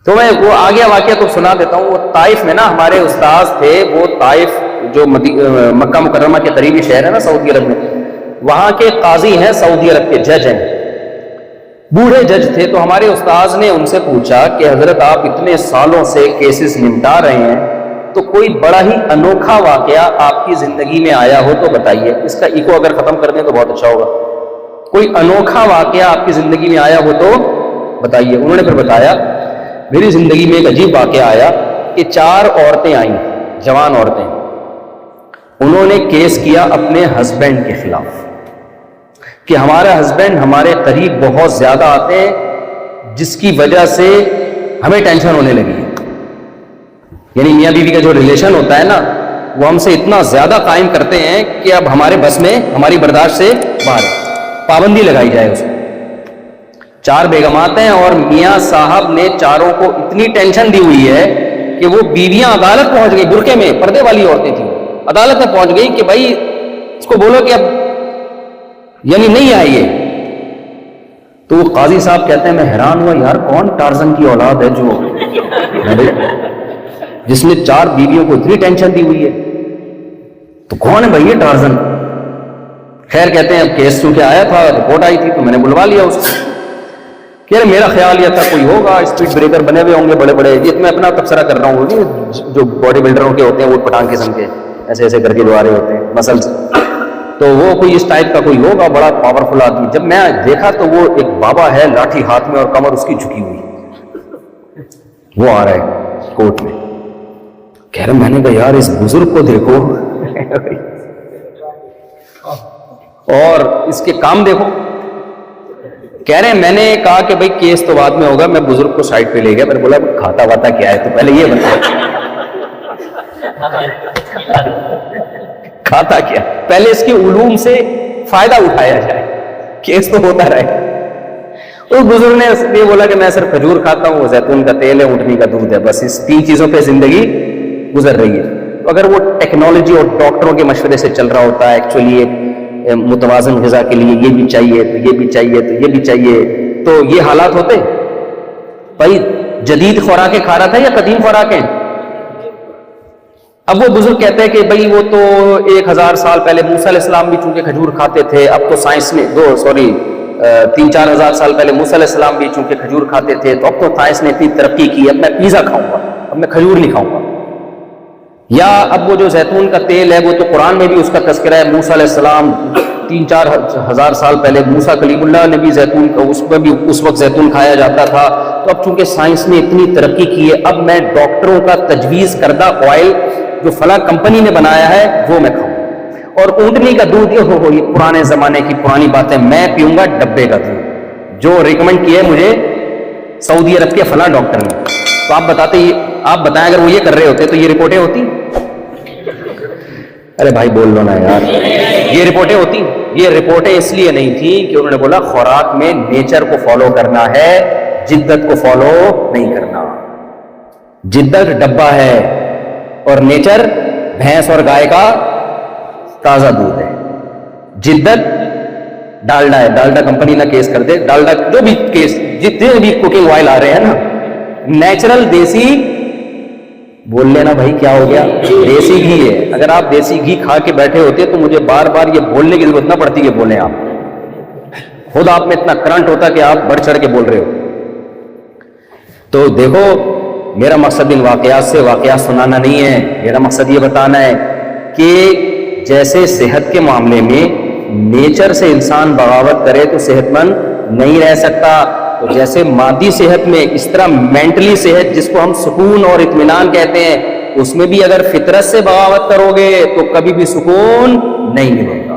تو میں وہ آگے واقعہ تو سنا دیتا ہوں. وہ طائف میں نا ہمارے استاذ تھے, وہ طائف جو مکہ مکرمہ کے قریبی شہر ہے نا سعودی عرب میں, وہاں کے قاضی ہیں, سعودی عرب کے جج ہیں, بوڑھے جج تھے. تو ہمارے استاذ نے ان سے پوچھا کہ حضرت آپ اتنے سالوں سے کیسز نمٹا رہے ہیں, تو کوئی بڑا ہی انوکھا واقعہ آپ کی زندگی میں آیا ہو تو بتائیے. اس کا ایکو اگر ختم کر دیں تو بہت اچھا ہوگا. کوئی انوکھا واقعہ آپ کی زندگی میں آیا ہو تو بتائیے. انہوں نے پھر بتایا, میری زندگی میں ایک عجیب واقعہ آیا کہ 4 عورتیں آئیں, جوان عورتیں, انہوں نے کیس کیا اپنے ہسبینڈ کے خلاف کہ ہمارا ہسبینڈ ہمارے قریب بہت زیادہ آتے ہیں, جس کی وجہ سے ہمیں ٹینشن ہونے لگی ہے. یعنی میاں بیوی کا جو ریلیشن ہوتا ہے نا, وہ ہم سے اتنا زیادہ قائم کرتے ہیں کہ اب ہمارے بس میں, ہماری برداشت سے باہر ہے, پابندی لگائی جائے اس کو. 4 بیگمات ہیں اور میاں صاحب نے چاروں کو اتنی ٹینشن دی ہوئی ہے کہ وہ بیویاں عدالت پہنچ گئی, برقعے میں پردے والی عورتیں تھیں, عدالت میں پہنچ گئی کہ بھائی اس کو بولو کہ اب یعنی نہیں آئیے. تو وہ قاضی صاحب کہتے ہیں میں حیران ہوا, یار کون ٹارزن کی اولاد ہے جو جس نے 4 بیویوں کو اتنی ٹینشن دی ہوئی ہے, تو کون ہے بھائی یہ ٹارزن؟ خیر کہتے ہیں اب کیس چونکہ آیا تھا, رپورٹ آئی تھی, تو میں نے بلوا لیا اس کو. کہ میرا خیال یہ تھا کوئی ہوگا, اسپیڈ بریکر بنے ہوئے ہوں گے بڑے بڑے, یہ میں اپنا تبصرہ کر رہا ہوں, جو باڈی بلڈروں کے ہوتے ہیں وہ پٹھان قسم کے ایسے ایسے کر کے جو آ رہے ہوتے ہیں مسلس, تو وہ کوئی اس ٹائپ کا کوئی ہوگا بڑا پاورفل آدمی. جب میں دیکھا تو وہ ایک بابا ہے, لاٹھی ہاتھ میں اور کمر اس کی جھکی ہوئی, وہ آ رہا ہے کورٹ میں. کہہ رہے میں نے کہا یار اس بزرگ کو دیکھو اور اس کے کام دیکھو. کہہ رہے ہیں میں نے کہا کہ بھئی کیس تو بعد میں ہوگا, میں بزرگ کو سائڈ پہ لے گیا, میں نے بولا کھاتا واتا کیا ہے, تو پہلے یہ بتا کھاتا کیا, پہلے اس کے علوم سے فائدہ اٹھایا جائے, کیس تو ہوتا رہے. اس بزرگ نے یہ بولا کہ میں صرف کھجور کھاتا ہوں, زیتون کا تیل ہے, اونٹنی کا دودھ ہے, بس اس 3 چیزوں پہ زندگی گزر رہی ہے. تو اگر وہ ٹیکنالوجی اور ڈاکٹروں کے مشورے سے چل رہا ہوتا ہے, ایکچولی ایک متوازن غذا کے لیے یہ بھی چاہیے, تو یہ بھی چاہیے, تو یہ بھی چاہیے, تو یہ حالات ہوتے. بھائی جدید خوراکیں کھا رہا تھا یا قدیم خوراکیں؟ اب وہ بزرگ کہتے ہیں کہ بھئی وہ تو 1000 سال پہلے موسیٰ علیہ السلام بھی چونکہ کھجور کھاتے تھے, اب تو سائنس نے 3-4 ہزار سال پہلے موسیٰ علیہ السلام بھی چونکہ کھجور کھاتے تھے, تو اب تو سائنس نے اتنی ترقی کی, اب میں پیزا کھاؤں گا, اب میں کھجور نہیں کھاؤں گا. یا اب وہ جو زیتون کا تیل ہے, وہ تو قرآن میں بھی اس کا تذکرہ ہے, موسیٰ علیہ السلام 3-4 ہزار سال پہلے موسیٰ کلیم اللہ نے بھی زیتون کا, اس میں بھی اس وقت زیتون کھایا جاتا تھا. تو اب چونکہ سائنس نے اتنی ترقی کی ہے, اب میں ڈاکٹروں کا تجویز کردہ آئل جو فلاں کمپنی نے بنایا ہے وہ میں کھاؤں, اور اونٹنی کا دودھ یہ پرانے زمانے کی پرانی باتیں, میں پیوں گا ڈبے کا دودھ جو ریکمنڈ کیا ہے مجھے سعودی عرب کے فلاں ڈاکٹر نے. تو آپ بتائیں اگر وہ یہ کر رہے ہوتے تو یہ رپورٹیں ہوتی؟ ارے بھائی بول لو نا یار, یہ رپورٹیں ہوتی؟ یہ رپورٹیں اس لیے نہیں تھی کہ انہوں نے بولا خوراک میں نیچر کو فالو کرنا ہے, جدت کو فالو نہیں کرنا. جدت ڈبہ ہے اور نیچر بھینس اور گائے کا تازہ دودھ ہے. جدت ڈالڈا ہے, ڈالڈا کمپنی نہ کیس کر دے, ڈالڈا جو بھی کیس, جتنے بھی کوکنگ آئل آ رہے ہیں نا, نیچرل دیسی بول لینا بھائی کیا ہو گیا, دیسی گھی ہے. اگر آپ دیسی گھی کھا کے بیٹھے ہوتے تو مجھے بار بار یہ بولنے کی ضرورت نہ پڑتی کہ بولیں, آپ خود آپ میں اتنا کرنٹ ہوتا کہ آپ بڑھ چڑھ کے بول رہے ہو. تو دیکھو میرا مقصد ان واقعات سے واقعات سنانا نہیں ہے, میرا مقصد یہ بتانا ہے کہ جیسے صحت کے معاملے میں نیچر سے انسان بغاوت کرے تو صحت مند نہیں رہ سکتا, تو جیسے مادی صحت میں اس طرح مینٹلی صحت جس کو ہم سکون اور اطمینان کہتے ہیں, اس میں بھی اگر فطرت سے بغاوت کرو گے تو کبھی بھی سکون نہیں ملے گا.